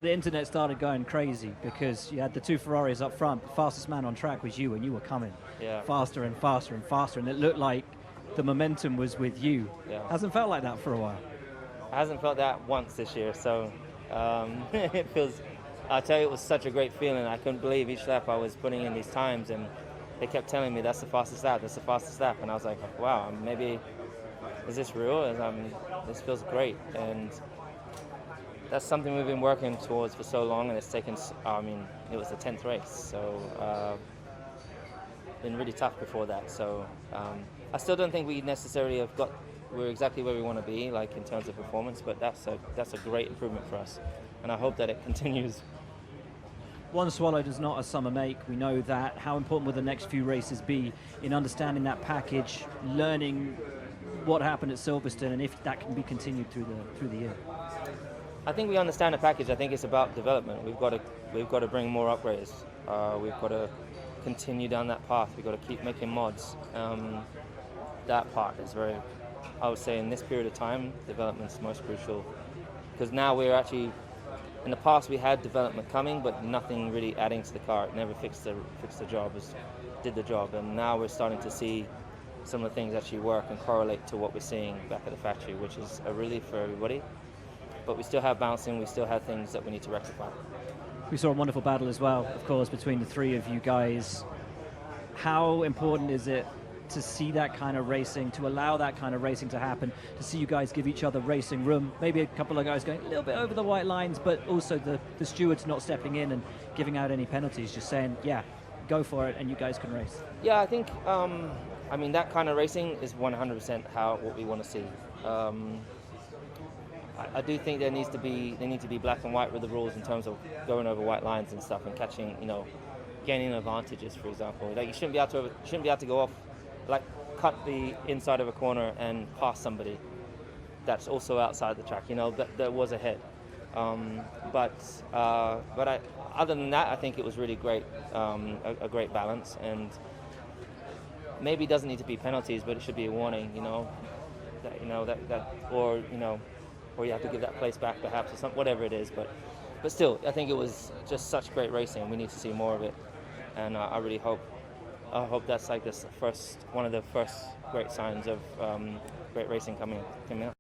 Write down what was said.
The internet started going crazy because you had the two Ferraris up front. The fastest man on track was you, and you were coming faster and faster and faster, and it looked like the momentum was with you. Yeah. Hasn't felt like that for a while. It hasn't felt that once this year, so it feels. I tell you, it was such a great feeling. I couldn't believe each lap I was putting in these times, and they kept telling me that's the fastest lap, that's the fastest lap, and I was like, wow, maybe is this real? This feels great, and that's something we've been working towards for so long, and it's taken. I mean, it was the 10th race, so been really tough before that. So I still don't think we necessarily we're exactly where we want to be, like in terms of performance, but that's a great improvement for us, and I hope that it continues. One swallow does not a summer make. We know that. How important will the next few races be in understanding that package, learning what happened at Silverstone, and if that can be continued through the year? I think we understand the package. I think it's about development. We've got to bring more upgrades. We've got to continue down that path. We've got to keep making mods. That part is very, I would say, in this period of time, development's most crucial, because now we're actually. In the past, we had development coming, but nothing really adding to the car. It never fixed the job, did the job. And now we're starting to see some of the things actually work and correlate to what we're seeing back at the factory, which is a relief for everybody. But we still have bouncing, we still have things that we need to rectify. We saw a wonderful battle as well, of course, between the three of you guys. How important is it to see that kind of racing, to allow that kind of racing to happen, to see you guys give each other racing room, maybe a couple of guys going a little bit over the white lines, but also the stewards not stepping in and giving out any penalties, just saying, yeah, go for it, and you guys can race? Yeah, I think, I mean, that kind of racing is 100% what we want to see. I do think they need to be black and white with the rules in terms of going over white lines and stuff and catching, gaining advantages, for example. Like you shouldn't be able to go off, like cut the inside of a corner and pass somebody that's also outside the track, that was ahead. But other than that, I think it was really great, a great balance, and maybe it doesn't need to be penalties, but it should be a warning, or you have to give that place back perhaps, or something, whatever it is. But still, I think it was just such great racing. We need to see more of it, and I really hope that's like one of the first great signs of great racing coming out.